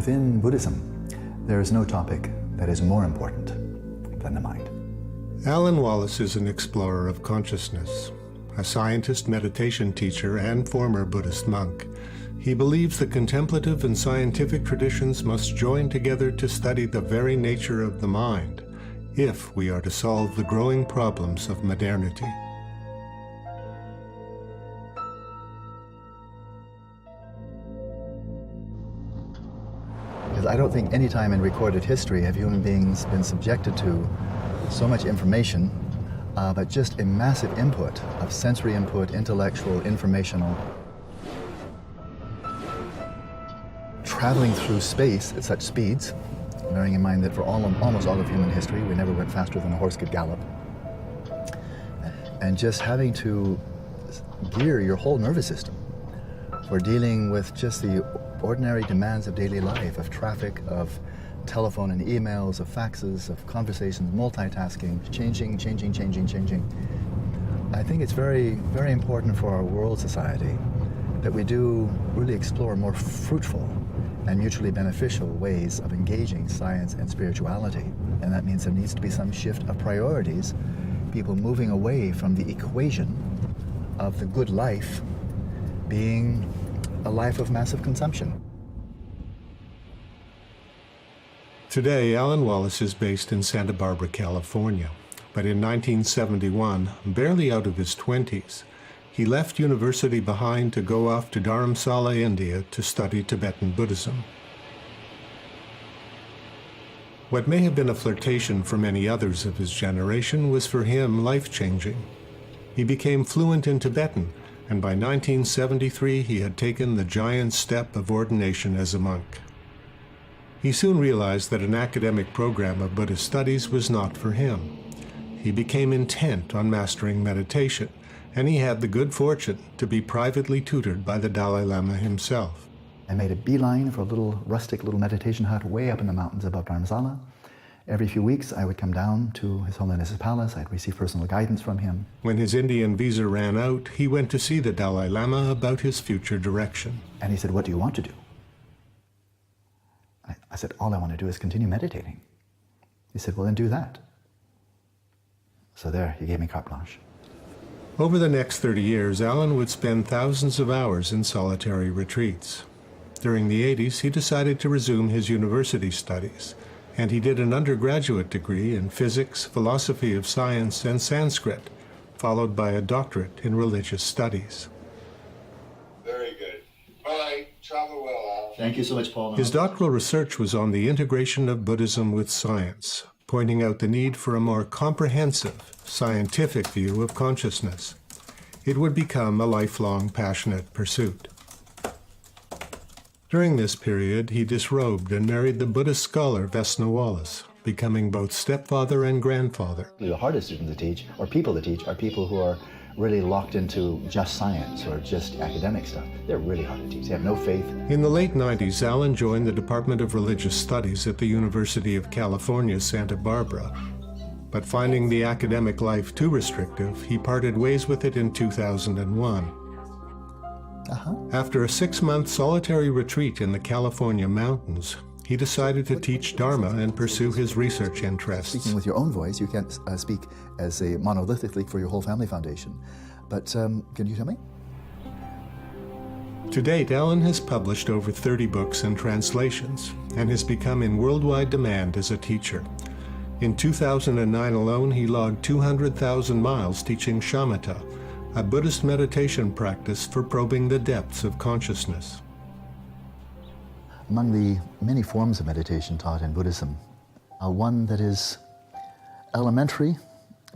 Within Buddhism, there is no topic that is more important than the mind. Alan Wallace is an explorer of consciousness, a scientist, meditation teacher, and former Buddhist monk. He believes the contemplative and scientific traditions must join together to study the very nature of the mind, if we are to solve the growing problems of modernity. Because I don't think any time in recorded history have human beings been subjected to so much information, but just a massive input of sensory input, intellectual, informational, traveling through space at such speeds, bearing in mind that for almost all of human history, we never went faster than a horse could gallop. And just having to gear your whole nervous system for dealing with just the ordinary demands of daily life, of traffic, of telephone and emails, of faxes, of conversations, multitasking, changing. I think it's very, very important for our world society that we do really explore more fruitful and mutually beneficial ways of engaging science and spirituality. And that means there needs to be some shift of priorities, people moving away from the equation of the good life being a life of massive consumption. Today, Alan Wallace is based in Santa Barbara, California. But in 1971, barely out of his 20s, he left university behind to go off to Dharamsala, India, to study Tibetan Buddhism. What may have been a flirtation for many others of his generation was for him life-changing. He became fluent in Tibetan, and by 1973 he had taken the giant step of ordination as a monk. He soon realized that an academic program of Buddhist studies was not for him. He became intent on mastering meditation, and he had the good fortune to be privately tutored by the Dalai Lama himself. I made a beeline for a little rustic little meditation hut way up in the mountains above Dharamsala. Every few weeks I would come down to His Holiness's palace. I'd receive personal guidance from him. When his Indian visa ran out, he went to see the Dalai Lama about his future direction. And he said, "What do you want to do?" I said, "All I want to do is continue meditating." He said, "Well, then do that." So there, he gave me carte blanche. Over the next 30 years, Alan would spend thousands of hours in solitary retreats. During the 80s, he decided to resume his university studies, and he did an undergraduate degree in physics, philosophy of science, and Sanskrit, followed by a doctorate in religious studies. Very good. Bye. Travel well, Al. Thank you so much, Paul. His doctoral research was on the integration of Buddhism with science, pointing out the need for a more comprehensive, scientific view of consciousness. It would become a lifelong, passionate pursuit. During this period, he disrobed and married the Buddhist scholar Vesna Wallace, becoming both stepfather and grandfather. The hardest students to teach, or people to teach, are people who are really locked into just science or just academic stuff. They're really hard to teach. They have no faith. In the late 90s, Alan joined the Department of Religious Studies at the University of California, Santa Barbara. But finding the academic life too restrictive, he parted ways with it in 2001. After a 6-month solitary retreat in the California mountains, he decided to teach Dharma and pursue his research interests. Speaking with your own voice, you can't speak as a monolithically for your whole family foundation. But can you tell me? To date, Alan has published over 30 books and translations, and has become in worldwide demand as a teacher. In 2009 alone, he logged 200,000 miles teaching shamatha, a Buddhist meditation practice for probing the depths of consciousness. Among the many forms of meditation taught in Buddhism, one that is elementary,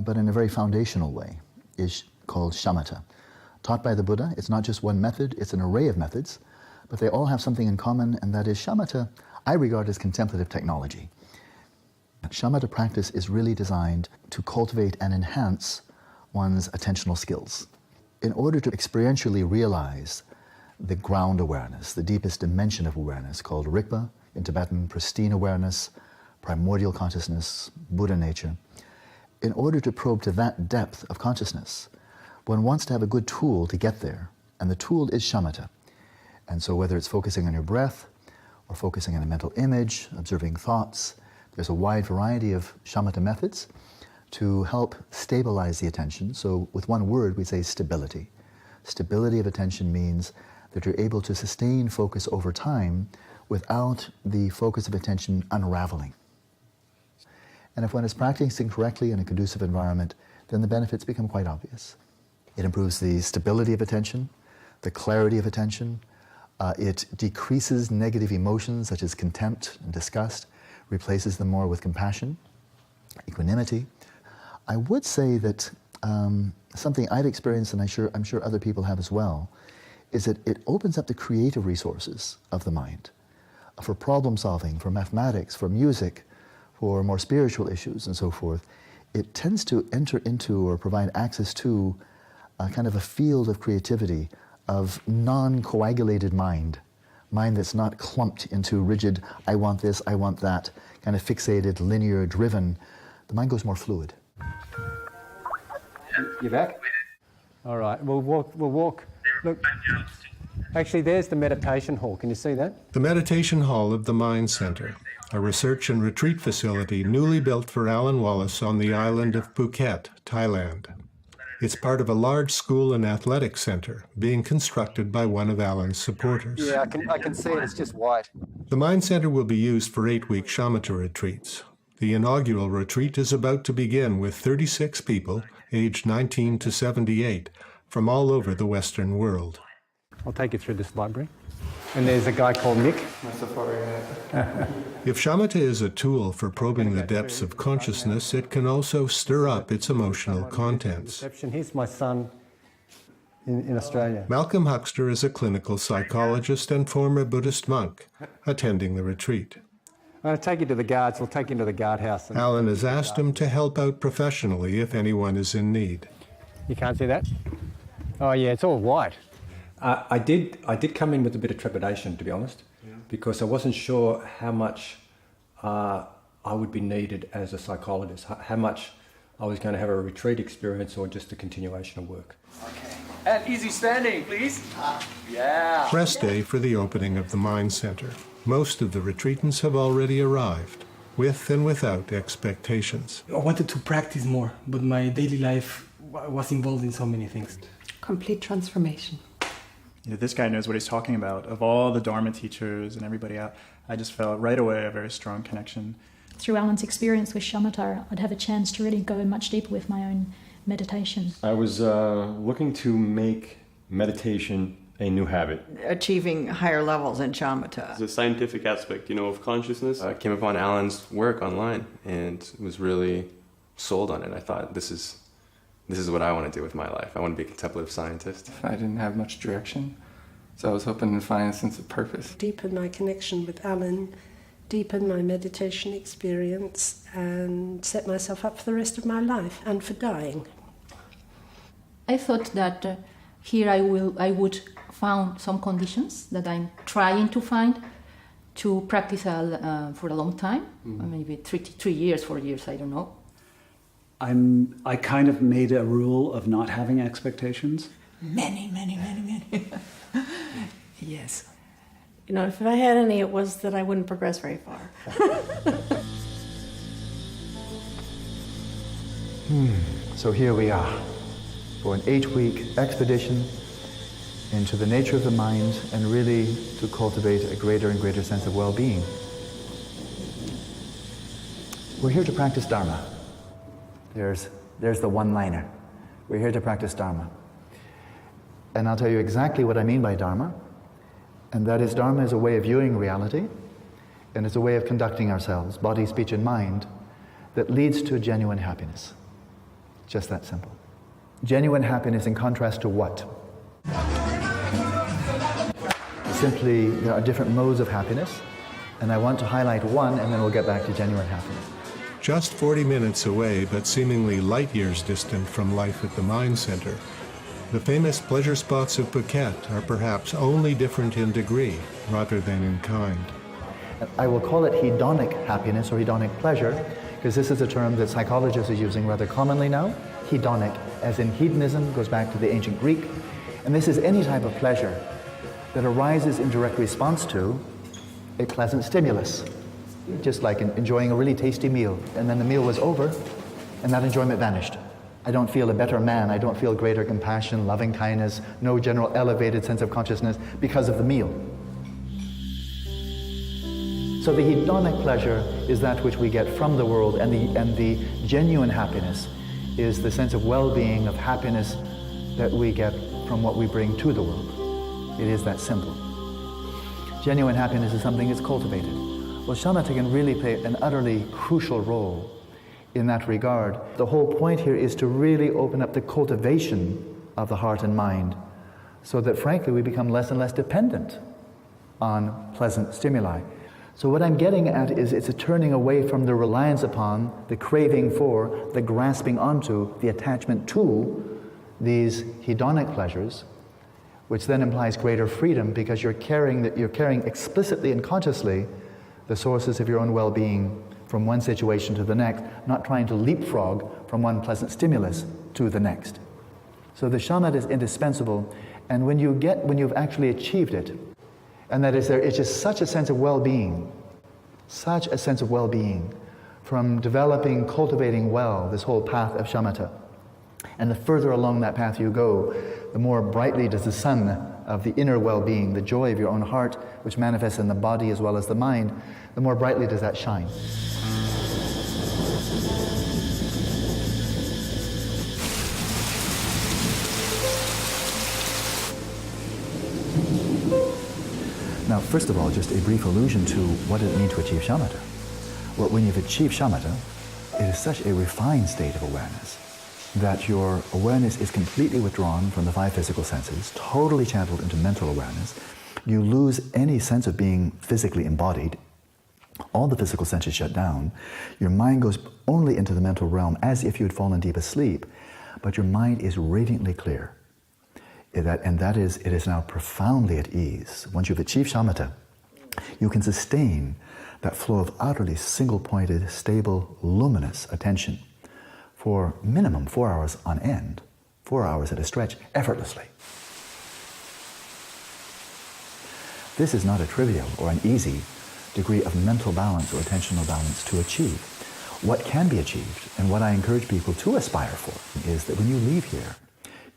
but in a very foundational way, is called shamatha. Taught by the Buddha, it's not just one method, it's an array of methods, but they all have something in common, and that is shamatha, I regard as contemplative technology. Shamatha practice is really designed to cultivate and enhance one's attentional skills. In order to experientially realize the ground awareness, the deepest dimension of awareness, called Rigpa, in Tibetan, pristine awareness, primordial consciousness, Buddha nature, in order to probe to that depth of consciousness, one wants to have a good tool to get there, and the tool is shamatha. And so whether it's focusing on your breath, or focusing on a mental image, observing thoughts. There's a wide variety of shamatha methods to help stabilize the attention. So with one word, we say stability. Stability of attention means that you're able to sustain focus over time without the focus of attention unraveling. And if one is practicing correctly in a conducive environment, then the benefits become quite obvious. It improves the stability of attention, the clarity of attention. It decreases negative emotions such as contempt and disgust, replaces them more with compassion, equanimity. I would say that something I've experienced, and I'm sure other people have as well, is that it opens up the creative resources of the mind for problem solving, for mathematics, for music, for more spiritual issues and so forth. It tends to enter into or provide access to a kind of a field of creativity, of non-coagulated mind that's not clumped into rigid, I want this, I want that, kind of fixated, linear, driven. The mind goes more fluid. You back? All right, we'll walk. Look, actually there's the meditation hall. Can you see that? The meditation hall of the Mind Center, a research and retreat facility newly built for Alan Wallace on the island of Phuket, Thailand. It's part of a large school and athletic center being constructed by one of Alan's supporters. Yeah, I can see it. It's just white. The Mind Center will be used for 8-week shamatha retreats. The inaugural retreat is about to begin with 36 people, aged 19 to 78, from all over the Western world. I'll take you through this library. And there's a guy called Nick. If shamatha is a tool for probing the depths of consciousness, it can also stir up its emotional contents. Here's my son in Australia. Malcolm Huxter is a clinical psychologist and former Buddhist monk attending the retreat. I'll take you to the guards. We'll take you to the guardhouse. Alan has asked him to help out professionally if anyone is in need. You can't see that? Oh yeah, it's all white. I did come in with a bit of trepidation, to be honest, because I wasn't sure how much I would be needed as a psychologist, how much I was going to have a retreat experience or just a continuation of work. Okay. And easy standing, please. Yeah. Rest day for the opening of the Mind Center. Most of the retreatants have already arrived, with and without expectations. I wanted to practice more, but my daily life was involved in so many things. Complete transformation. This guy knows what he's talking about. Of all the Dharma teachers and everybody out, I just felt right away a very strong connection. Through Alan's experience with shamatha, I'd have a chance to really go much deeper with my own meditation. I was looking to make meditation a new habit. Achieving higher levels in shamatha. The scientific aspect, of consciousness. I came upon Alan's work online and was really sold on it. I thought, this is what I want to do with my life. I want to be a contemplative scientist. I didn't have much direction, so I was hoping to find a sense of purpose. Deepen my connection with Alan, deepen my meditation experience, and set myself up for the rest of my life and for dying. I thought that here I would find some conditions that I'm trying to find to practice for a long time, maybe 3 years, 4 years, I don't know. I kind of made a rule of not having expectations. Many. Yes. If I had any, it was that I wouldn't progress very far. So here we are for an 8-week expedition into the nature of the mind and really to cultivate a greater and greater sense of well-being. We're here to practice Dharma. There's the one-liner. We're here to practice Dharma. And I'll tell you exactly what I mean by Dharma. And that is, Dharma is a way of viewing reality, and it's a way of conducting ourselves, body, speech, and mind, that leads to genuine happiness. Just that simple. Genuine happiness in contrast to what? Simply, there are different modes of happiness, and I want to highlight one, and then we'll get back to genuine happiness. Just 40 minutes away, but seemingly light years distant from life at the Mind Center, the famous pleasure spots of Phuket are perhaps only different in degree rather than in kind. I will call it hedonic happiness or hedonic pleasure, because this is a term that psychologists are using rather commonly now. Hedonic, as in hedonism, goes back to the ancient Greek. And this is any type of pleasure that arises in direct response to a pleasant stimulus, just like enjoying a really tasty meal. And then the meal was over, and that enjoyment vanished. I don't feel a better man, I don't feel greater compassion, loving kindness, no general elevated sense of consciousness because of the meal. So the hedonic pleasure is that which we get from the world, and the genuine happiness is the sense of well-being, of happiness that we get from what we bring to the world. It is that simple. Genuine happiness is something that's cultivated. Well, shamatha can really play an utterly crucial role in that regard. The whole point here is to really open up the cultivation of the heart and mind so that, frankly, we become less and less dependent on pleasant stimuli. So what I'm getting at is it's a turning away from the reliance upon, the craving for, the grasping onto, the attachment to these hedonic pleasures, which then implies greater freedom because you're carrying explicitly and consciously the sources of your own well-being from one situation to the next, not trying to leapfrog from one pleasant stimulus to the next. So the shamatha is indispensable, and when you've actually achieved it, and that is, there is just such a sense of well-being from developing, cultivating well this whole path of shamatha. And the further along that path you go, the more brightly does the sun of the inner well-being, the joy of your own heart, which manifests in the body as well as the mind, the more brightly does that shine. Now, first of all, just a brief allusion to what does it mean to achieve shamatha. Well, when you've achieved shamatha, it is such a refined state of awareness that your awareness is completely withdrawn from the five physical senses, totally channeled into mental awareness. You lose any sense of being physically embodied. All the physical senses shut down. Your mind goes only into the mental realm as if you had fallen deep asleep, but your mind is radiantly clear. It is now profoundly at ease. Once you've achieved shamatha, you can sustain that flow of utterly single-pointed, stable, luminous attention for minimum 4 hours on end, 4 hours at a stretch, effortlessly. This is not a trivial or an easy degree of mental balance or attentional balance to achieve. What can be achieved, and what I encourage people to aspire for, is that when you leave here,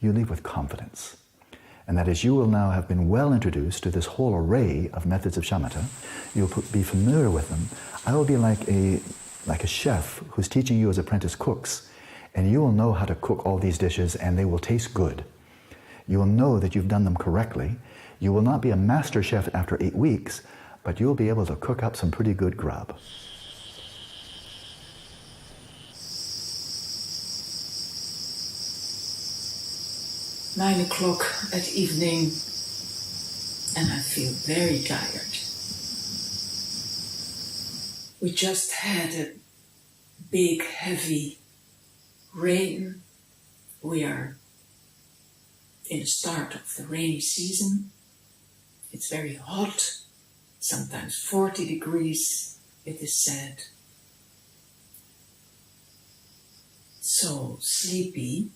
you leave with confidence. And that is, you will now have been well introduced to this whole array of methods of shamatha. You'll be familiar with them. I will be like a chef who's teaching you as apprentice cooks, and you will know how to cook all these dishes, and they will taste good. You will know that you've done them correctly. You will not be a master chef after 8 weeks, but you'll be able to cook up some pretty good grub. Nine o'clock at evening, and I feel very tired. We just had a big, heavy rain. We are in the start of the rainy season. It's very hot, sometimes 40 degrees, it is said. So sleepy.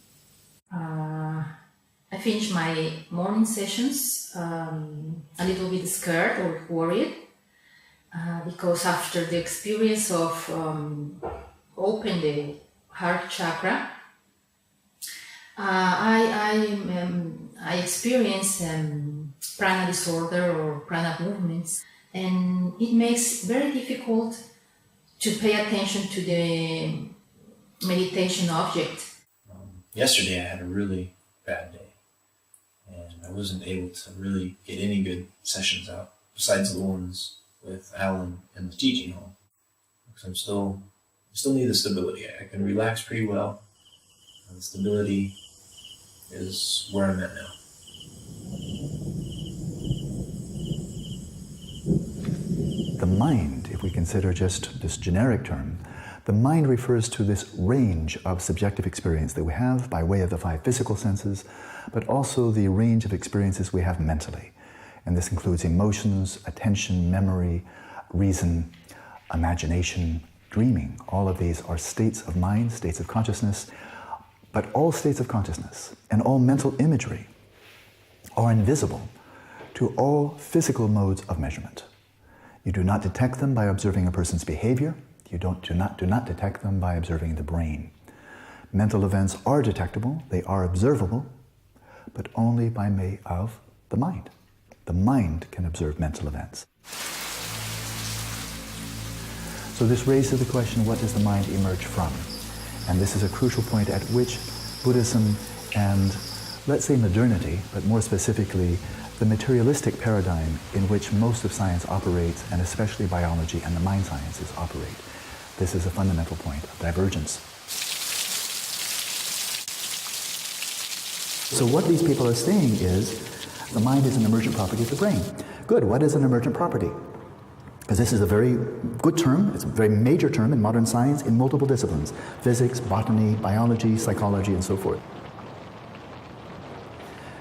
I finished my morning sessions a little bit scared or worried because after the experience of open the heart chakra, I experienced prana disorder or prana movements, and it makes very difficult to pay attention to the meditation object. Yesterday I had a really bad day, and I wasn't able to really get any good sessions out besides the ones with Alan in the teaching hall, because I still need the stability. I can relax pretty well, and the stability is where I'm at now. The mind, if we consider just this generic term, the mind refers to this range of subjective experience that we have by way of the five physical senses, but also the range of experiences we have mentally. And this includes emotions, attention, memory, reason, imagination, dreaming. All of these are states of mind, states of consciousness, but all states of consciousness and all mental imagery are invisible to all physical modes of measurement. You do not detect them by observing a person's behavior. You do not detect them by observing the brain. Mental events are detectable, they are observable, but only by way of the mind. The mind can observe mental events. So this raises the question, what does the mind emerge from? And this is a crucial point at which Buddhism and, let's say, modernity, but more specifically, the materialistic paradigm in which most of science operates, and especially biology and the mind sciences operate. This is a fundamental point of divergence. So what these people are saying is, the mind is an emergent property of the brain. Good, what is an emergent property? Because this is a very good term, it's a very major term in modern science in multiple disciplines: physics, botany, biology, psychology, and so forth.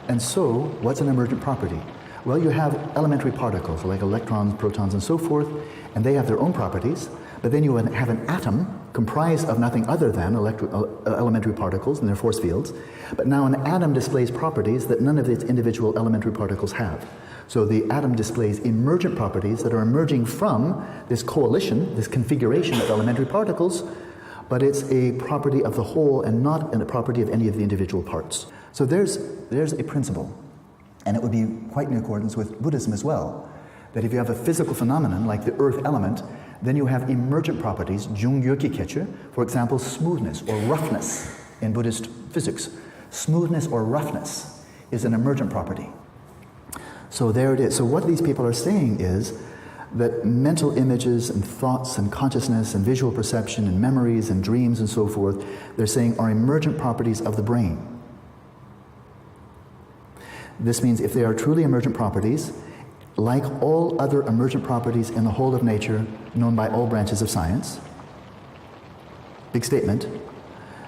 And so, what's an emergent property? Well, you have elementary particles like electrons, protons, and so forth, and they have their own properties, but then you have an atom comprised of nothing other than elementary particles and their force fields, but now an atom displays properties that none of its individual elementary particles have. So the atom displays emergent properties that are emerging from this coalition, this configuration of elementary particles, but it's a property of the whole and not a property of any of the individual parts. So there's a principle, and it would be quite in accordance with Buddhism as well, that if you have a physical phenomenon like the earth element, then you have emergent properties, for example, smoothness or roughness in Buddhist physics. Smoothness or roughness is an emergent property. So there it is. So what these people are saying is that mental images and thoughts and consciousness and visual perception and memories and dreams and so forth, they're saying are emergent properties of the brain. This means if they are truly emergent properties, like all other emergent properties in the whole of nature known by all branches of science, big statement,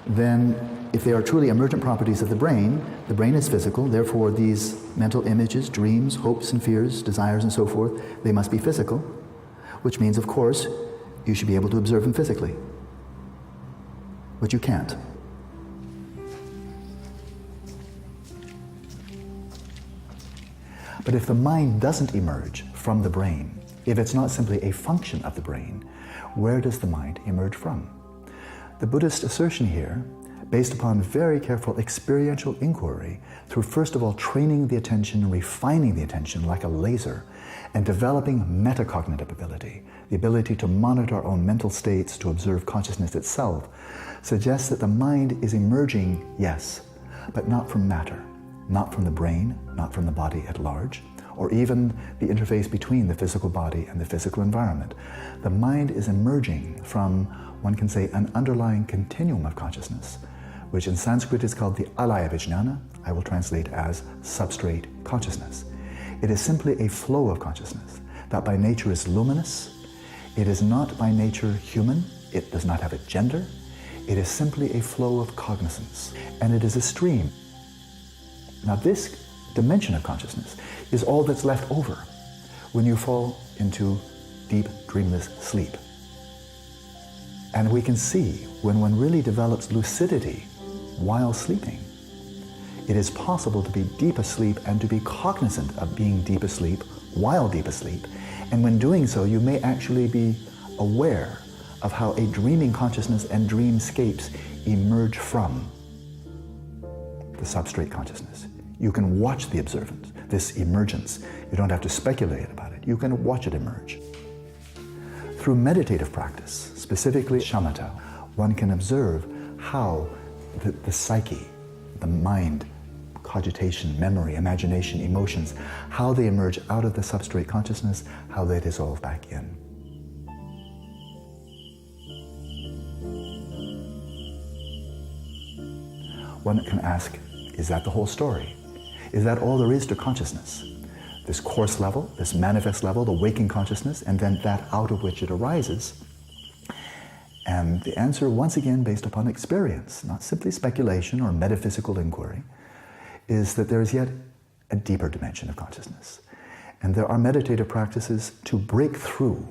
then if they are truly emergent properties of the brain is physical, therefore these mental images, dreams, hopes and fears, desires and so forth, they must be physical, which means, of course, you should be able to observe them physically, which you can't. But if the mind doesn't emerge from the brain, if it's not simply a function of the brain, where does the mind emerge from? The Buddhist assertion here, based upon very careful experiential inquiry, through first of all training the attention and refining the attention like a laser, and developing metacognitive ability, the ability to monitor our own mental states, to observe consciousness itself, suggests that the mind is emerging, yes, but not from matter. Not from the brain, not from the body at large, or even the interface between the physical body and the physical environment. The mind is emerging from, one can say, an underlying continuum of consciousness, which in Sanskrit is called the alaya vijnana. I will translate as substrate consciousness. It is simply a flow of consciousness that by nature is luminous. It is not by nature human. It does not have a gender. It is simply a flow of cognizance, and it is a stream. Now this dimension of consciousness is all that's left over when you fall into deep, dreamless sleep. And we can see when one really develops lucidity while sleeping, it is possible to be deep asleep and to be cognizant of being deep asleep while deep asleep. And when doing so, you may actually be aware of how a dreaming consciousness and dreamscapes emerge from the substrate consciousness. You can watch the observance, this emergence. You don't have to speculate about it. You can watch it emerge. Through meditative practice, specifically shamatha, one can observe how the psyche, the mind, cogitation, memory, imagination, emotions, how they emerge out of the substrate consciousness, how they dissolve back in. One can ask, is that the whole story? Is that all there is to consciousness? This coarse level, this manifest level, the waking consciousness, and then that out of which it arises? And the answer, once again, based upon experience, not simply speculation or metaphysical inquiry, is that there is yet a deeper dimension of consciousness. And there are meditative practices to break through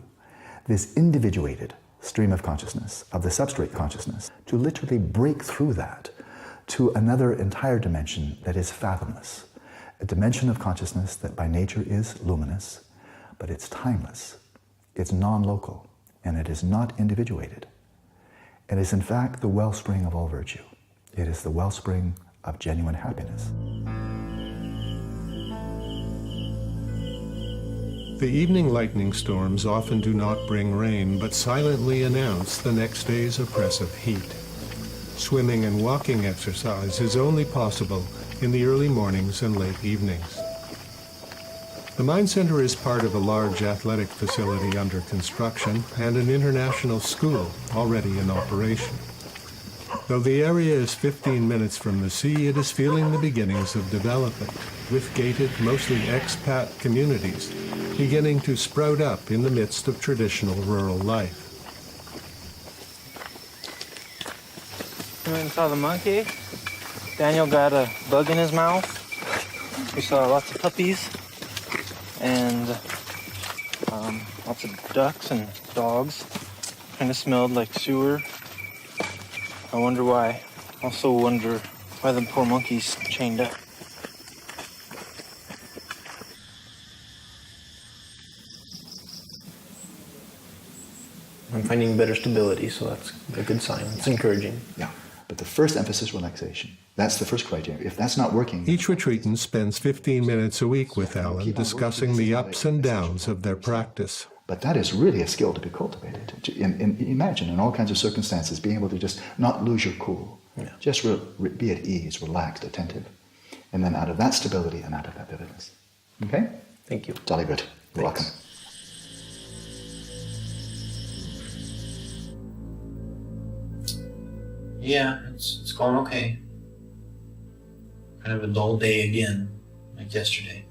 this individuated stream of consciousness, of the substrate consciousness, to literally break through that to another entire dimension that is fathomless, a dimension of consciousness that by nature is luminous, but it's timeless, It's non-local, and it is not individuated. It is in fact the wellspring of all virtue. It is the wellspring of genuine happiness. The evening lightning storms often do not bring rain, but silently announce the next day's oppressive heat. Swimming and walking exercise is only possible in the early mornings and late evenings. The Mind Center is part of a large athletic facility under construction and an international school already in operation. Though the area is 15 minutes from the sea, it is feeling the beginnings of development, with gated, mostly expat communities beginning to sprout up in the midst of traditional rural life. We went and saw the monkey. Daniel got a bug in his mouth. We saw lots of puppies and lots of ducks and dogs. Kind of smelled like sewer. I wonder why. Also wonder why the poor monkey's chained up. I'm finding better stability, so that's a good sign. It's encouraging. Yeah, but the first emphasis, relaxation. That's the first criteria. If that's not working... Each retreatant spends 15 minutes a week with Alan discussing the ups and downs of their practice. But that is really a skill to be cultivated. Imagine in all kinds of circumstances being able to just not lose your cool. Yeah. Just be at ease, relaxed, attentive. And then out of that stability and out of that vividness. Okay? Thank you. Jolly good. You're welcome. Yeah, it's going okay. Kind of a dull day again, like yesterday.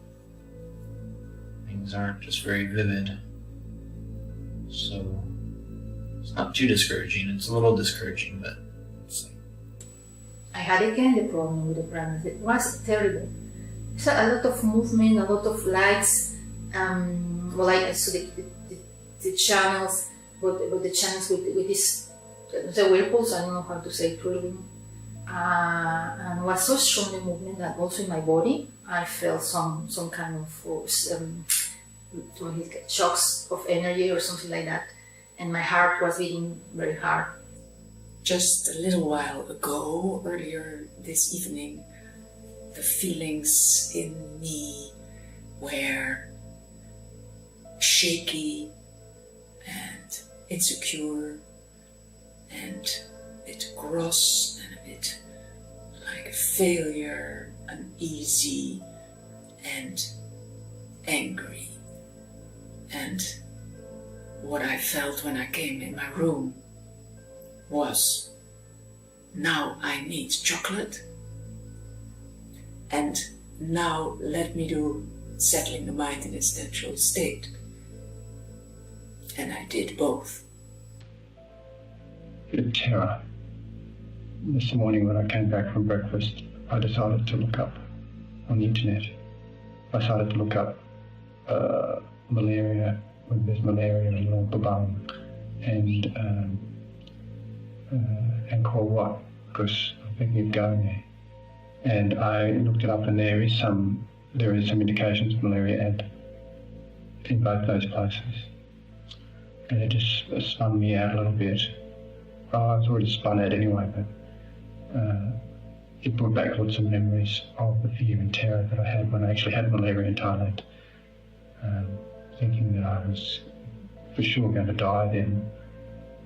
Things aren't just very vivid. So it's not too discouraging. It's a little discouraging, but it's like... I had again the problem with the prana. It was terrible. It's a lot of movement, a lot of lights. Well, I saw the channels, but the channels with this, the whirlpools, I don't know how to say it really. And it was so strong the movement that also in my body, I felt some kind of shocks of energy or something like that. And my heart was beating very hard. Just a little while ago, earlier this evening, the feelings in me were shaky and insecure and a bit gross and a bit like a failure, uneasy and angry. And what I felt when I came in my room was, now I need chocolate, and now let me do settling the mind in its natural state. And I did both. The terror. This morning when I came back from breakfast, I decided to look up on the internet. I started to look up malaria, when there's malaria in Lumpabang, and Angkor Wat, because I'm thinking of going there. And I looked it up, and there is some indications of malaria and in both those places. And it just spun me out a little bit. Well, I was already spun out anyway, but it brought back lots of memories of the fear and terror that I had when I actually had malaria in Thailand. Thinking that I was for sure going to die then,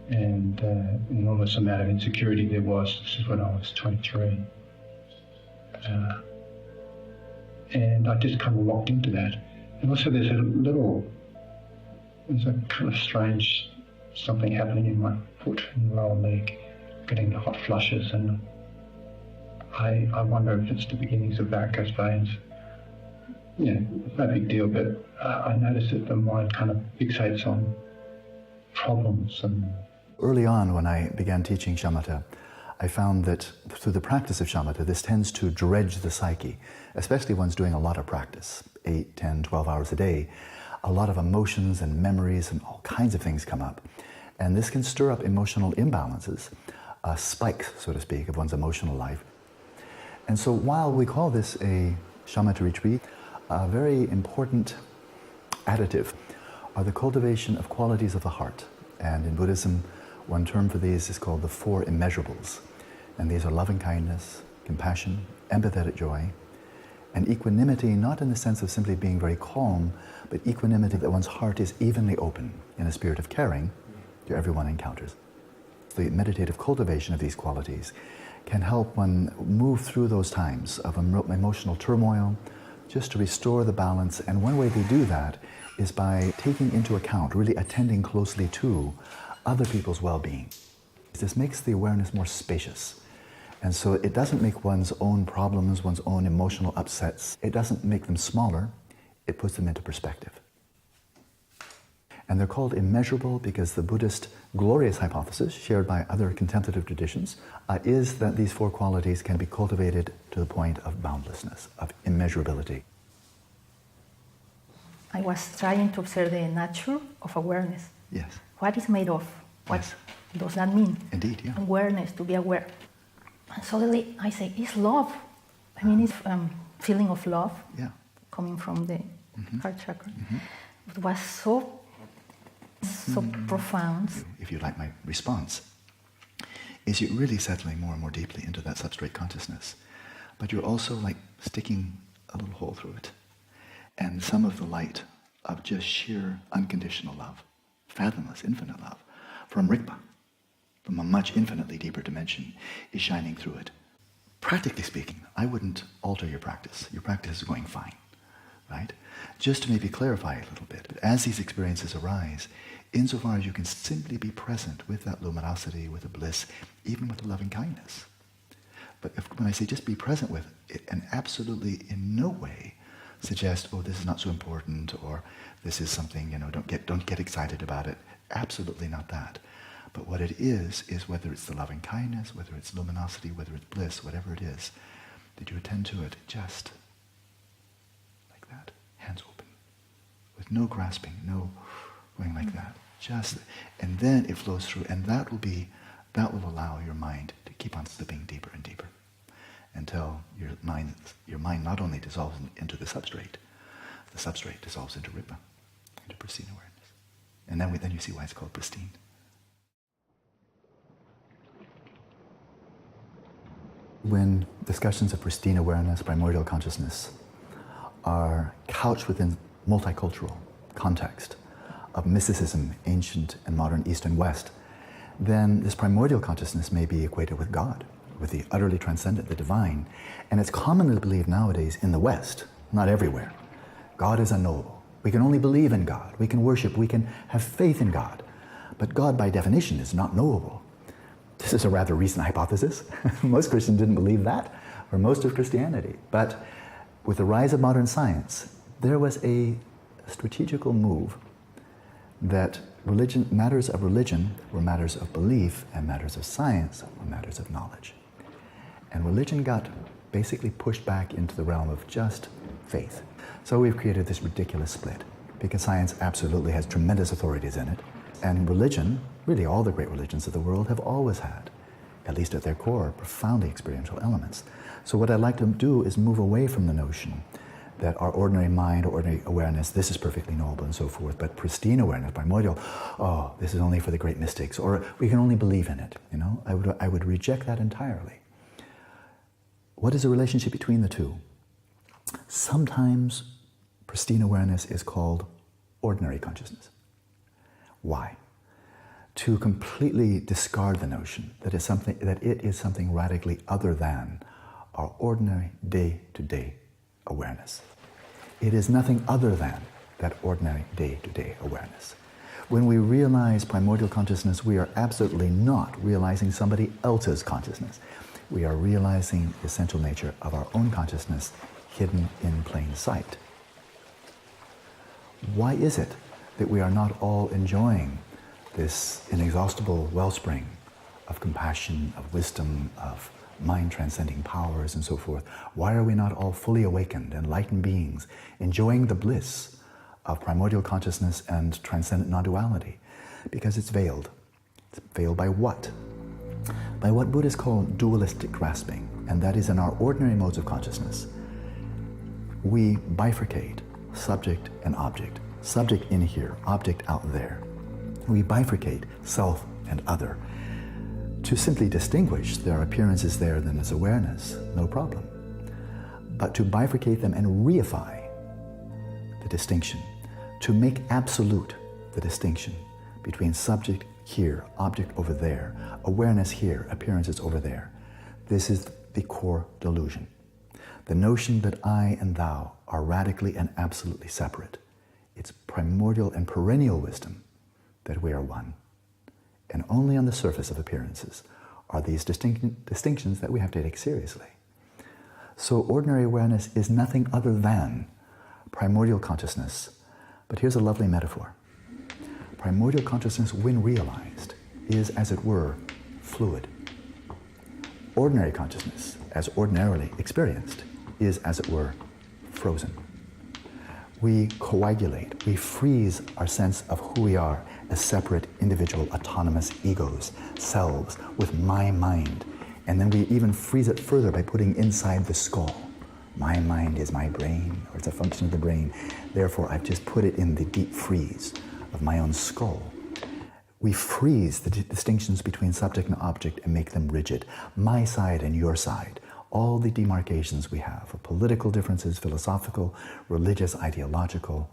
and an enormous amount of insecurity there was. This is when I was 23. And I just kind of locked into that. And also there's a kind of strange something happening in my foot and lower leg, getting hot flushes, and I wonder if it's the beginnings of varicose veins. Yeah, it's no big deal, but I noticed that the mind kind of fixates on problems. And early on, when I began teaching shamatha, I found that through the practice of shamatha, this tends to dredge the psyche, especially one's doing a lot of practice, 8, 10, 12 hours a day. A lot of emotions and memories and all kinds of things come up. And this can stir up emotional imbalances, spikes, so to speak, of one's emotional life. And so while we call this a shamatha retreat, a very important additive are the cultivation of qualities of the heart. And in Buddhism, one term for these is called the four immeasurables. And these are loving kindness, compassion, empathetic joy, and equanimity, not in the sense of simply being very calm, but equanimity that one's heart is evenly open in a spirit of caring to everyone encounters. The meditative cultivation of these qualities can help one move through those times of emotional turmoil, just to restore the balance. And one way they do that is by taking into account, really attending closely to other people's well-being. This makes the awareness more spacious. And so it doesn't make one's own problems, one's own emotional upsets, it doesn't make them smaller, it puts them into perspective. And they're called immeasurable because the Buddhist glorious hypothesis, shared by other contemplative traditions, is that these four qualities can be cultivated to the point of boundlessness, of immeasurability. I was trying to observe the nature of awareness. Yes. What is made of? What does that mean? Indeed, yeah. Awareness, to be aware. And suddenly I say, it's love. I mean, it's feeling of love coming from the heart chakra. It was so profound. If you like my response, is you're really settling more and more deeply into that substrate consciousness, but you're also like sticking a little hole through it. And some of the light of just sheer unconditional love, fathomless, infinite love, from Rigpa, from a much infinitely deeper dimension, is shining through it. Practically speaking, I wouldn't alter your practice. Your practice is going fine, right? Just to maybe clarify a little bit, as these experiences arise, insofar as you can simply be present with that luminosity, with the bliss, even with the loving kindness. But when I say just be present with it, and absolutely in no way suggest, oh, this is not so important, or this is something, don't get excited about it. Absolutely not that. But what it is whether it's the loving kindness, whether it's luminosity, whether it's bliss, whatever it is, that you attend to it just like that, hands open, with no grasping, no going like that. Just, and then it flows through, and that will allow your mind to keep on slipping deeper and deeper until your mind not only dissolves into the substrate dissolves into Rigpa, into pristine awareness. And then you see why it's called pristine. When discussions of pristine awareness, primordial consciousness, are couched within multicultural context of mysticism, ancient and modern East and West, then this primordial consciousness may be equated with God, with the utterly transcendent, the divine. And it's commonly believed nowadays in the West, not everywhere, God is unknowable. We can only believe in God. We can worship. We can have faith in God. But God, by definition, is not knowable. This is a rather recent hypothesis. Most Christians didn't believe that, or most of Christianity. But with the rise of modern science, there was a strategical move that matters of religion were matters of belief, and matters of science were matters of knowledge. And religion got basically pushed back into the realm of just faith. So we've created this ridiculous split, because science absolutely has tremendous authorities in it, and religion, really all the great religions of the world, have always had, at least at their core, profoundly experiential elements. So what I'd like to do is move away from the notion that our ordinary mind, ordinary awareness, this is perfectly knowable and so forth, but pristine awareness, primordial, oh, this is only for the great mystics, or we can only believe in it, I would reject that entirely. What is the relationship between the two? Sometimes pristine awareness is called ordinary consciousness. Why? To completely discard the notion that it is something radically other than our ordinary day-to-day awareness. It is nothing other than that ordinary day-to-day awareness. When we realize primordial consciousness, we are absolutely not realizing somebody else's consciousness. We are realizing the essential nature of our own consciousness hidden in plain sight. Why is it that we are not all enjoying this inexhaustible wellspring of compassion, of wisdom, of mind-transcending powers and so forth? Why are we not all fully awakened, enlightened beings, enjoying the bliss of primordial consciousness and transcendent non-duality? Because it's veiled. It's veiled by what? By what Buddhists call dualistic grasping, and that is in our ordinary modes of consciousness. We bifurcate subject and object, subject in here, object out there. We bifurcate self and other. To simply distinguish, there are appearances there, then there's awareness, no problem. But to bifurcate them and reify the distinction, to make absolute the distinction between subject here, object over there, awareness here, appearances over there, this is the core delusion. The notion that I and thou are radically and absolutely separate. It's primordial and perennial wisdom that we are one. And only on the surface of appearances are these distinctions that we have to take seriously. So ordinary awareness is nothing other than primordial consciousness. But here's a lovely metaphor. Primordial consciousness, when realized, is, as it were, fluid. Ordinary consciousness, as ordinarily experienced, is, as it were, frozen. We coagulate, we freeze our sense of who we are as separate, individual, autonomous egos, selves, with my mind. And then we even freeze it further by putting inside the skull. My mind is my brain, or it's a function of the brain. Therefore, I've just put it in the deep freeze of my own skull. We freeze the distinctions between subject and object and make them rigid. My side and your side. All the demarcations we have of political differences, philosophical, religious, ideological,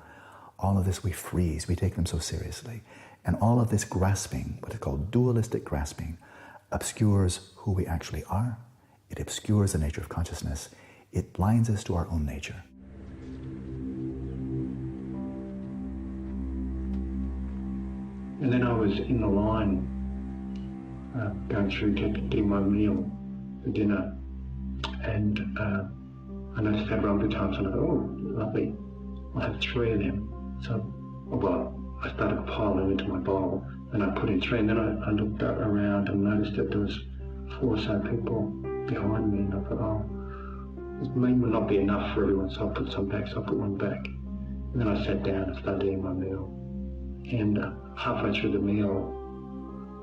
all of this we freeze, we take them so seriously. And all of this grasping, what is called dualistic grasping, obscures who we actually are. It obscures the nature of consciousness. It blinds us to our own nature. And then I was in the line going through getting my meal for dinner. And I noticed I had rambutan, and I thought, oh, lovely, I'll have 3 of them. So, I started piling into my bowl, and I put in 3, and then I looked around and noticed that there was 4 or so people behind me, and I thought, oh, this may not be enough for everyone, so I'll put some back, so I put one back. And then I sat down and started eating my meal. And halfway through the meal,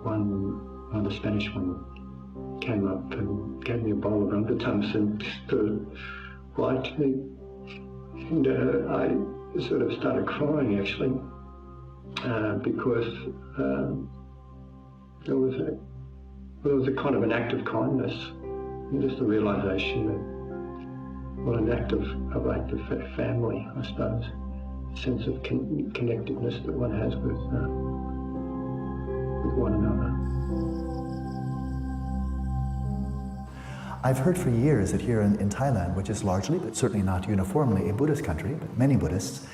one of the Spanish women came up and gave me a bowl of rambutans and liked me. And I sort of started crying, actually, because there was a kind of an act of kindness, and just the realisation that, well, an act of family, I suppose, a sense of connectedness that one has with one another. I've heard for years that here in Thailand, which is largely, but certainly not uniformly, a Buddhist country, but many Buddhists,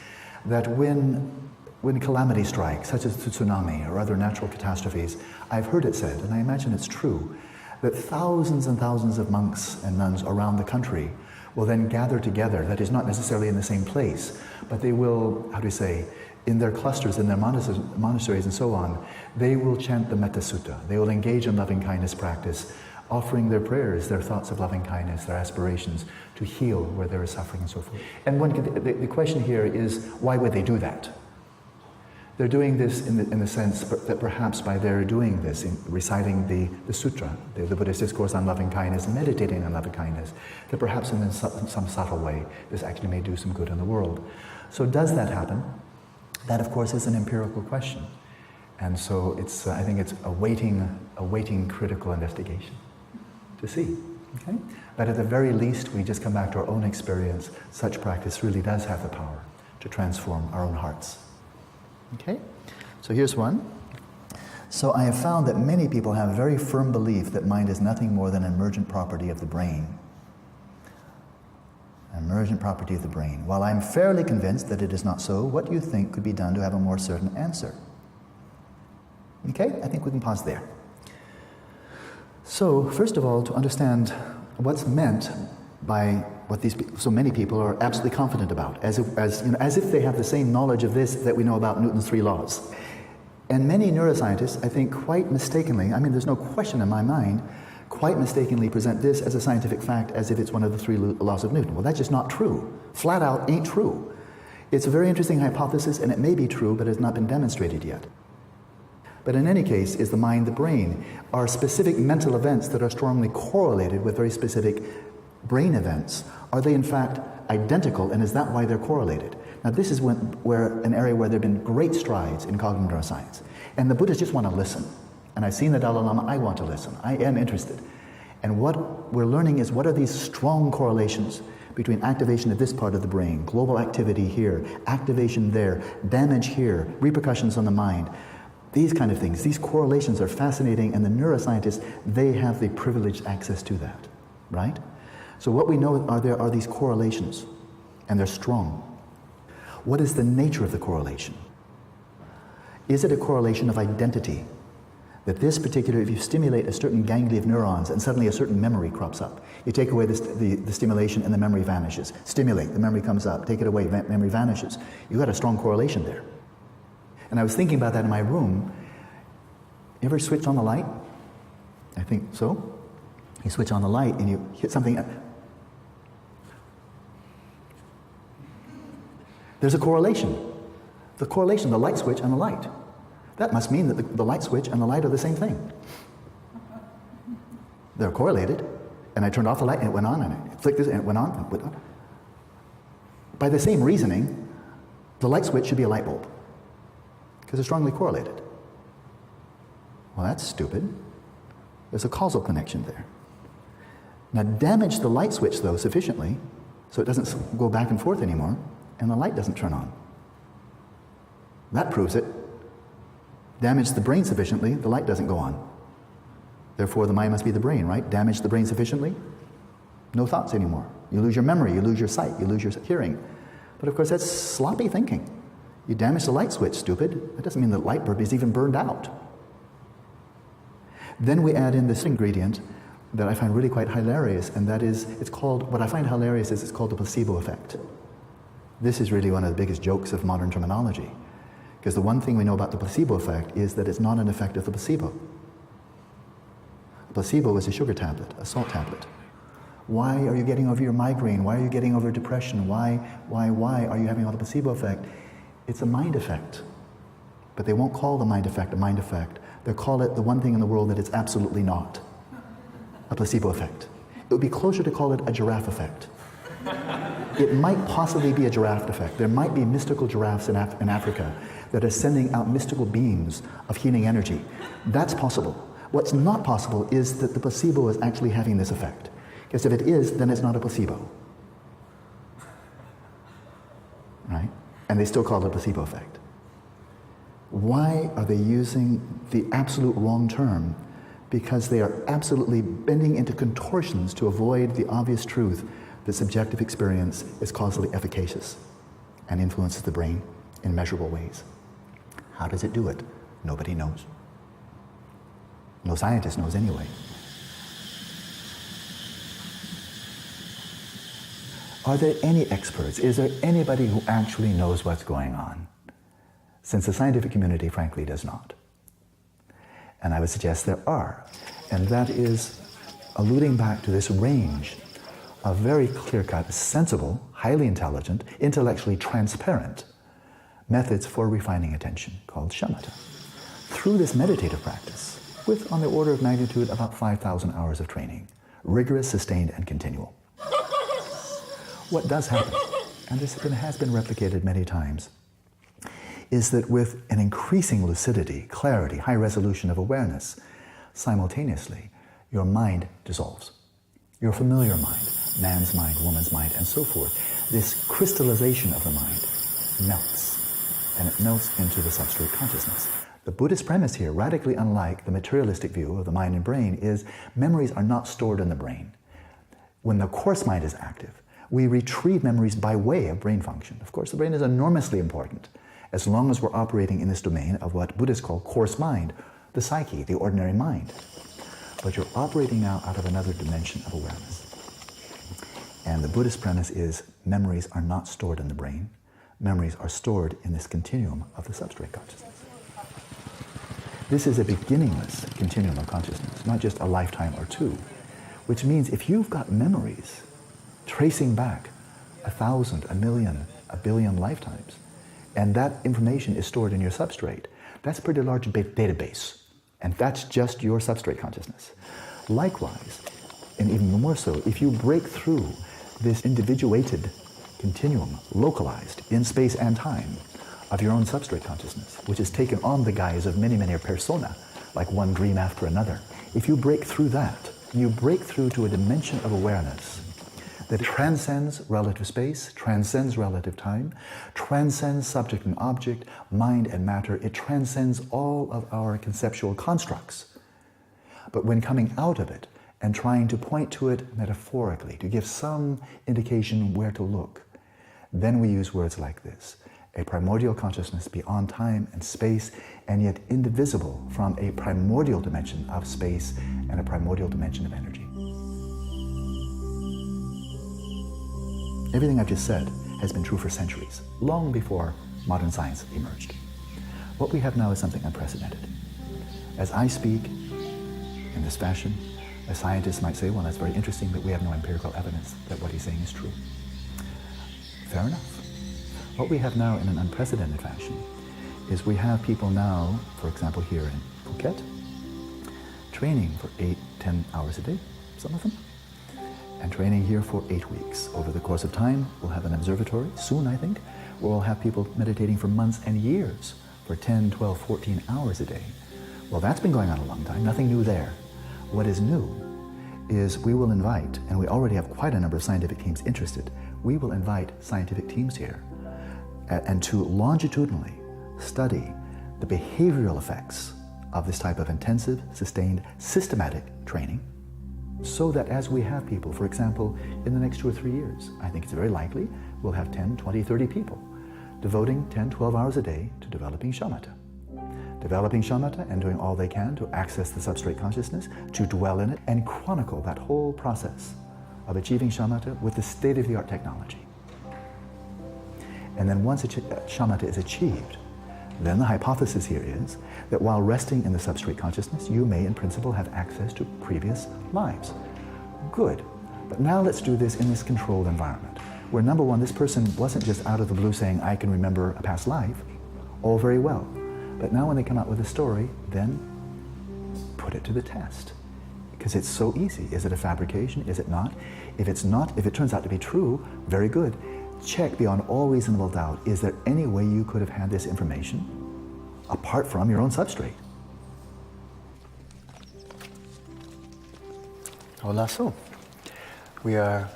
that when calamity strikes, such as the tsunami or other natural catastrophes, I've heard it said, and I imagine it's true, that thousands and thousands of monks and nuns around the country will then gather together, that is not necessarily in the same place, but they will, how do you say, in their clusters, in their monasteries and so on, they will chant the Metta Sutta. They will engage in loving kindness practice, offering their prayers, their thoughts of loving kindness, their aspirations to heal where there is suffering and so forth. And the question here is, why would they do that? They're doing this in the sense that perhaps by their doing this, in reciting the sutra, the Buddhist discourse on loving kindness, and meditating on loving kindness, that perhaps in some subtle way, this actually may do some good in the world. So does that happen? That, of course, is an empirical question. And so I think it's awaiting critical investigation to see. Okay? But at the very least, we just come back to our own experience. Such practice really does have the power to transform our own hearts. Okay? So here's one. So I have found that many people have a very firm belief that mind is nothing more than an emergent property of the brain. An emergent property of the brain. While I'm fairly convinced that it is not so, what do you think could be done to have a more certain answer? Okay? I think we can pause there. So, first of all, to understand what's meant by what so many people are absolutely confident about, as if they have the same knowledge of this that we know about Newton's 3 laws. And many neuroscientists, I think quite mistakenly, there's no question in my mind, quite mistakenly present this as a scientific fact as if it's one of the 3 laws of Newton. Well, that's just not true. Flat out ain't true. It's a very interesting hypothesis, and it may be true, but it's not been demonstrated yet. But in any case, is the mind the brain? Are specific mental events that are strongly correlated with very specific brain events, are they in fact identical, and is that why they're correlated? Now this is where an area where there have been great strides in cognitive neuroscience. And the Buddhists just want to listen. And I've seen the Dalai Lama, I want to listen. I am interested. And what we're learning is what are these strong correlations between activation of this part of the brain, global activity here, activation there, damage here, repercussions on the mind. These kind of things, these correlations are fascinating, and the neuroscientists, they have the privileged access to that, right? So what we know there are these correlations, and they're strong. What is the nature of the correlation? Is it a correlation of identity? That this particular, if you stimulate a certain ganglia of neurons and suddenly a certain memory crops up, you take away the stimulation and the memory vanishes. Stimulate, the memory comes up, take it away, memory vanishes. You've got a strong correlation there. And I was thinking about that in my room. You ever switch on the light? I think so. You switch on the light and you hit something. There's a correlation. The correlation, the light switch and the light. That must mean that the light switch and the light are the same thing. They're correlated. And I turned off the light and it went on, and I flicked this and it went on and it went on. By the same reasoning, the light switch should be a light bulb, because they're strongly correlated. Well, that's stupid. There's a causal connection there. Now damage the light switch, though, sufficiently so it doesn't go back and forth anymore, and the light doesn't turn on. That proves it. Damage the brain sufficiently, the light doesn't go on. Therefore, the mind must be the brain, right? Damage the brain sufficiently, no thoughts anymore. You lose your memory, you lose your sight, you lose your hearing. But of course, that's sloppy thinking. You damage the light switch, stupid. That doesn't mean the light bulb is even burned out. Then we add in this ingredient that I find really quite hilarious, and that is, it's called, what I find hilarious is it's called the placebo effect. This is really one of the biggest jokes of modern terminology. Because the one thing we know about the placebo effect is that it's not an effect of the placebo. A placebo is a sugar tablet, a salt tablet. Why are you getting over your migraine? Why are you getting over depression? Why are you having all the placebo effect? It's a mind effect. But they won't call the mind effect a mind effect. They'll call it the one thing in the world that it's absolutely not. A placebo effect. It would be closer to call it a giraffe effect. It might possibly be a giraffe effect. There might be mystical giraffes in Africa that are sending out mystical beams of healing energy. That's possible. What's not possible is that the placebo is actually having this effect. Because if it is, then it's not a placebo. Right? And they still call it a placebo effect. Why are they using the absolute wrong term? Because they are absolutely bending into contortions to avoid the obvious truth that subjective experience is causally efficacious and influences the brain in measurable ways. How does it do it? Nobody knows. No scientist knows anyway. Are there any experts? Is there anybody who actually knows what's going on? Since the scientific community, frankly, does not. And I would suggest there are. And that is alluding back to this range of very clear-cut, sensible, highly intelligent, intellectually transparent methods for refining attention, called shamatha. Through this meditative practice, with on the order of magnitude about 5,000 hours of training, rigorous, sustained, and continual. What does happen, and this has been replicated many times, is that with an increasing lucidity, clarity, high resolution of awareness, simultaneously, your mind dissolves. Your familiar mind, man's mind, woman's mind, and so forth, this crystallization of the mind melts, and it melts into the substrate consciousness. The Buddhist premise here, radically unlike the materialistic view of the mind and brain, is memories are not stored in the brain. When the coarse mind is active, we retrieve memories by way of brain function. Of course, the brain is enormously important, as long as we're operating in this domain of what Buddhists call coarse mind, the psyche, the ordinary mind. But you're operating now out of another dimension of awareness. And the Buddhist premise is memories are not stored in the brain. Memories are stored in this continuum of the substrate consciousness. This is a beginningless continuum of consciousness, not just a lifetime or two, which means if you've got memories tracing back 1,000, 1,000,000, 1 billion lifetimes, and that information is stored in your substrate, that's a pretty large database. And that's just your substrate consciousness. Likewise, and even more so, if you break through this individuated continuum, localized in space and time, of your own substrate consciousness, which has taken on the guise of many, many persona, like one dream after another. If you break through that, you break through to a dimension of awareness that transcends relative space, transcends relative time, transcends subject and object, mind and matter. It transcends all of our conceptual constructs. But when coming out of it and trying to point to it metaphorically, to give some indication where to look, then we use words like this: a primordial consciousness beyond time and space, and yet indivisible from a primordial dimension of space and a primordial dimension of energy. Everything I've just said has been true for centuries, long before modern science emerged. What we have now is something unprecedented. As I speak in this fashion, a scientist might say, well, that's very interesting, but we have no empirical evidence that what he's saying is true. Fair enough. What we have now in an unprecedented fashion is we have people now, for example here in Phuket, training for 8-10 hours a day, some of them, and training here for 8 weeks. Over the course of time, we'll have an observatory, soon I think, where we'll have people meditating for months and years for 10, 12, 14 hours a day. Well, that's been going on a long time, nothing new there. What is new is we will invite, and we already have quite a number of scientific teams interested, we will invite scientific teams here and to longitudinally study the behavioral effects of this type of intensive, sustained, systematic training, so that as we have people, for example, in the next 2 or 3 years, I think it's very likely we'll have 10, 20, 30 people devoting 10, 12 hours a day to developing shamatha. Developing shamatha and doing all they can to access the substrate consciousness, to dwell in it, and chronicle that whole process of achieving shamatha with the state-of-the-art technology. And then once shamatha is achieved, then the hypothesis here is that while resting in the substrate consciousness, you may in principle have access to previous lives. Good. But now let's do this in this controlled environment, where number one, this person wasn't just out of the blue saying, I can remember a past life. All very well. But now when they come out with a story, then put it to the test. Because it's so easy. Is it a fabrication? Is it not? If it's not, if it turns out to be true, very good. Check beyond all reasonable doubt, is there any way you could have had this information apart from your own substrate? Hola, so we are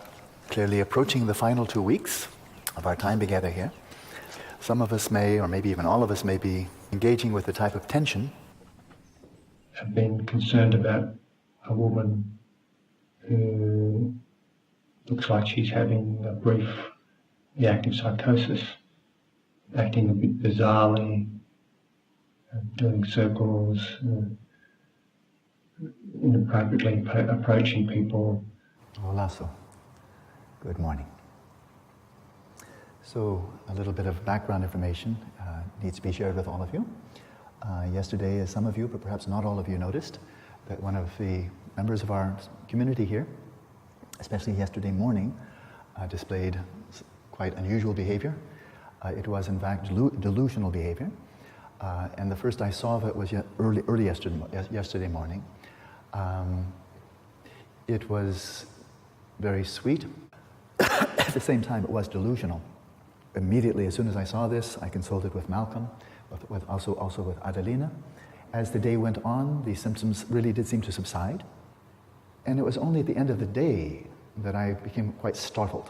clearly approaching the final 2 weeks of our time together here. Some of us may, or maybe even all of us may be engaging with a type of tension. I've been concerned about a woman who looks like she's having a brief reactive psychosis, acting a bit bizarrely, doing circles, inappropriately approaching people. Hola, so good morning. So a little bit of background information needs to be shared with all of you. Yesterday, as some of you, but perhaps not all of you, noticed that one of the members of our community here, especially yesterday morning, displayed quite unusual behavior. It was in fact delusional behavior. And the first I saw of it was early yesterday morning. It was very sweet. At the same time, it was delusional. Immediately, as soon as I saw this, I consulted with Malcolm, also with Adelina. As the day went on, the symptoms really did seem to subside. And it was only at the end of the day that I became quite startled.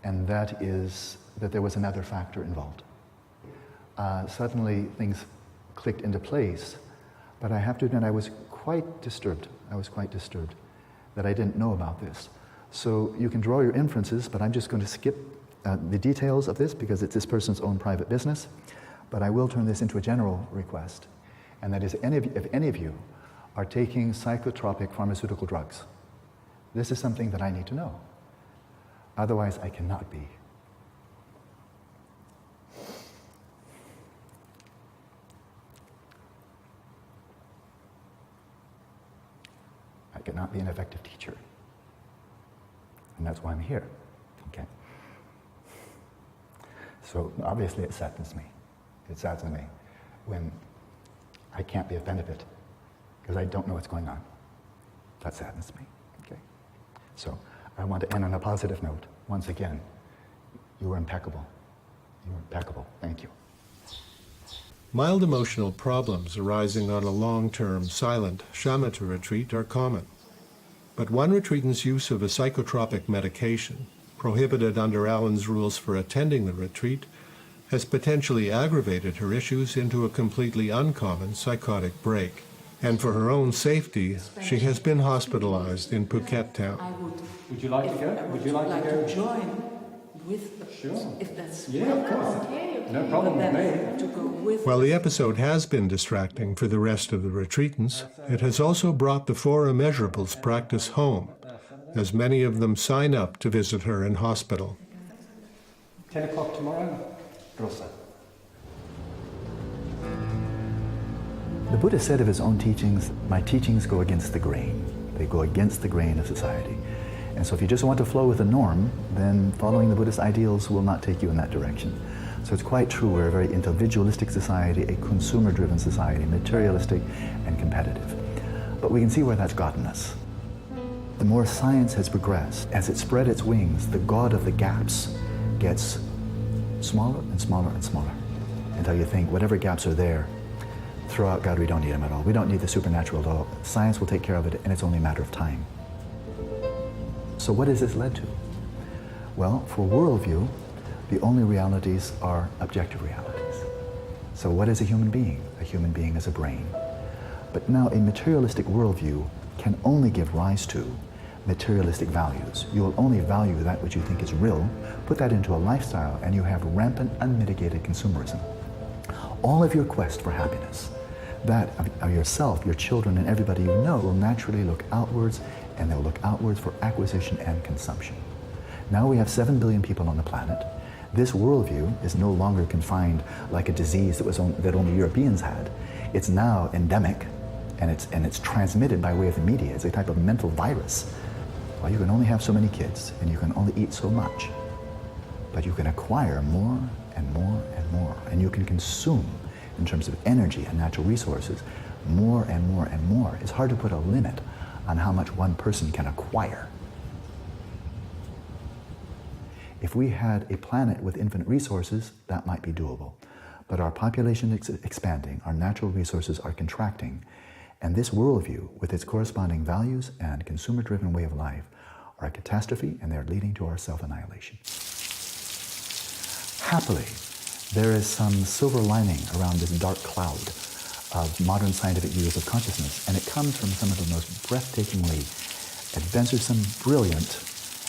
And that is that there was another factor involved. Suddenly, things clicked into place. But I have to admit, I was quite disturbed. That I didn't know about this. So you can draw your inferences, but I'm just going to skip the details of this because it's this person's own private business. But I will turn this into a general request. And that is, if any of you are taking psychotropic pharmaceutical drugs, this is something that I need to know. Otherwise, I cannot be. I cannot be an effective teacher. And that's why I'm here. Okay. So obviously it saddens me. It saddens me when I can't be a benefit because I don't know what's going on. That saddens me. Okay. So I want to end on a positive note. Once again, You were impeccable. You were impeccable. Thank you. Mild emotional problems arising on a long-term silent shamatha retreat are common. But one retreatant's use of a psychotropic medication, prohibited under Alan's rules for attending the retreat, has potentially aggravated her issues into a completely uncommon psychotic break. And for her own safety, she has been hospitalized in Phuket town. Would you like to go? Would you like to go? Join with the, sure. If that's yeah, of course. Okay. No problem with me. To go with While the episode has been distracting for the rest of the retreatants, it has also brought the four immeasurables practice home, as many of them sign up to visit her in hospital. 10 o'clock tomorrow, Rosa. The Buddha said of his own teachings, my teachings go against the grain. They go against the grain of society. And so if you just want to flow with the norm, then following the Buddhist ideals will not take you in that direction. So it's quite true, we're a very individualistic society, a consumer-driven society, materialistic and competitive. But we can see where that's gotten us. The more science has progressed, as it spread its wings, the god of the gaps gets smaller and smaller and smaller, until you think whatever gaps are there, throw out God, we don't need him at all. We don't need the supernatural at all. Science will take care of it, and it's only a matter of time. So what has this led to? Well, for worldview, the only realities are objective realities. So what is a human being? A human being is a brain. But now a materialistic worldview can only give rise to materialistic values. You will only value that which you think is real, put that into a lifestyle, and you have rampant, unmitigated consumerism. All of your quest for happiness, that of yourself, your children, and everybody you know will naturally look outwards, and they'll look outwards for acquisition and consumption. Now we have 7 billion people on the planet. This worldview is no longer confined like a disease that only Europeans had. It's now endemic, and it's transmitted by way of the media. It's a type of mental virus. Well, you can only have so many kids, and you can only eat so much. But you can acquire more and more and more, and you can consume, in terms of energy and natural resources, more and more and more. It's hard to put a limit on how much one person can acquire. If we had a planet with infinite resources, that might be doable. But our population is expanding, our natural resources are contracting, and this worldview, with its corresponding values and consumer-driven way of life, are a catastrophe, and they're leading to our self-annihilation. Happily, there is some silver lining around this dark cloud of modern scientific views of consciousness, and it comes from some of the most breathtakingly adventuresome, brilliant,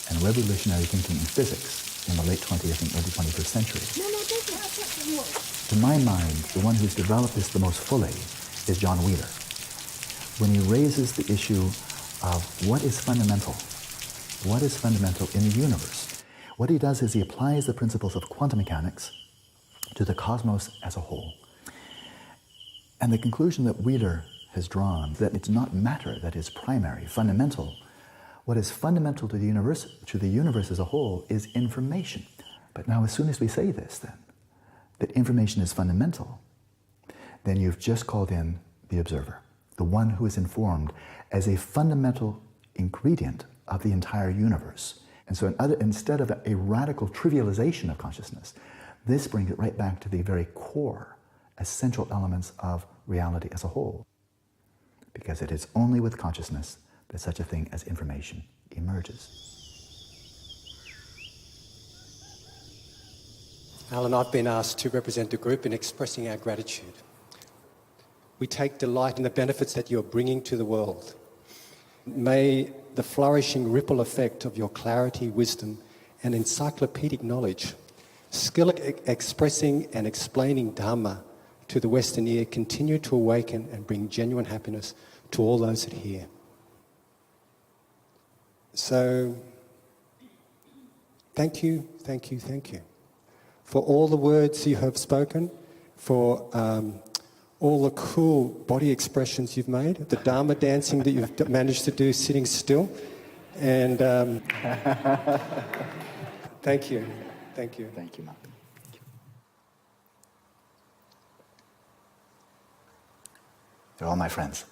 and revolutionary thinking in physics in the late 20th and early 21st century. To my mind, the one who's developed this the most fully is John Wheeler. When he raises the issue of what is fundamental in the universe, what he does is he applies the principles of quantum mechanics to the cosmos as a whole. And the conclusion that Wheeler has drawn, that it's not matter that is primary, fundamental. What is fundamental to the universe as a whole is information. But now as soon as we say this then, that information is fundamental, then you've just called in the observer, the one who is informed as a fundamental ingredient of the entire universe. And so instead of a radical trivialization of consciousness, this brings it right back to the very core, essential elements of reality as a whole. Because it is only with consciousness that such a thing as information emerges. Alan, I've been asked to represent the group in expressing our gratitude. We take delight in the benefits that you're bringing to the world. May the flourishing ripple effect of your clarity, wisdom, and encyclopedic knowledge, skill at expressing and explaining Dharma to the Western ear continue to awaken and bring genuine happiness to all those that hear. So, thank you, thank you, thank you for all the words you have spoken, for all the cool body expressions you've made, the Dharma dancing that you've managed to do sitting still, and thank you, thank you. Thank you, Malcolm. They're all my friends.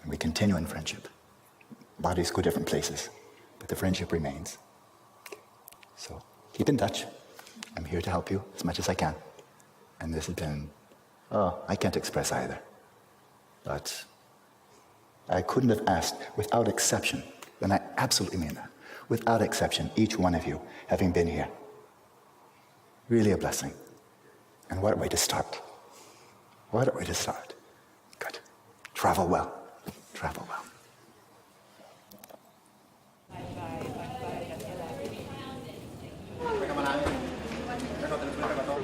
And we continue in friendship. Bodies go different places, but the friendship remains. So keep in touch. I'm here to help you as much as I can. And this has been, I can't express either. But I couldn't have asked, without exception, and I absolutely mean that, without exception, each one of you having been here. Really a blessing. And what a way to start. What a way to start. Good. Travel well. Travel well.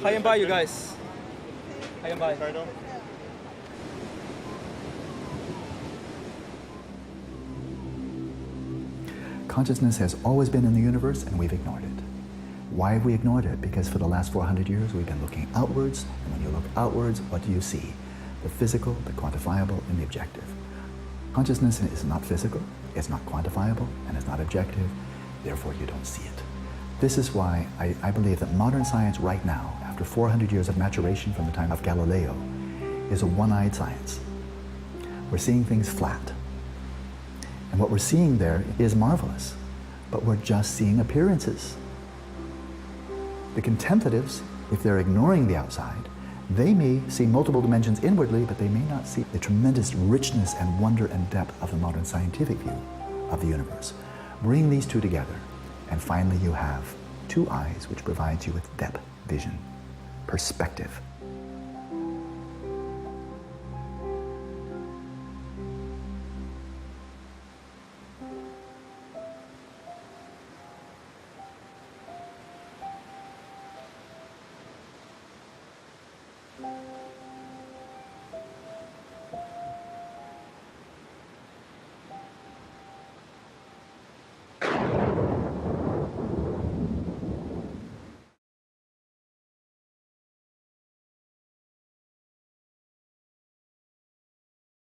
High and by, you guys. High and by. Consciousness has always been in the universe, and we've ignored it. Why have we ignored it? Because for the last 400 years, we've been looking outwards, and when you look outwards, what do you see? The physical, the quantifiable, and the objective. Consciousness is not physical, it's not quantifiable, and it's not objective, therefore you don't see it. This is why I believe that modern science right now, after 400 years of maturation from the time of Galileo, is a one-eyed science. We're seeing things flat. And what we're seeing there is marvelous, but we're just seeing appearances. The contemplatives, if they're ignoring the outside, they may see multiple dimensions inwardly, but they may not see the tremendous richness and wonder and depth of the modern scientific view of the universe. Bring these two together, and finally you have two eyes which provides you with depth, vision, perspective.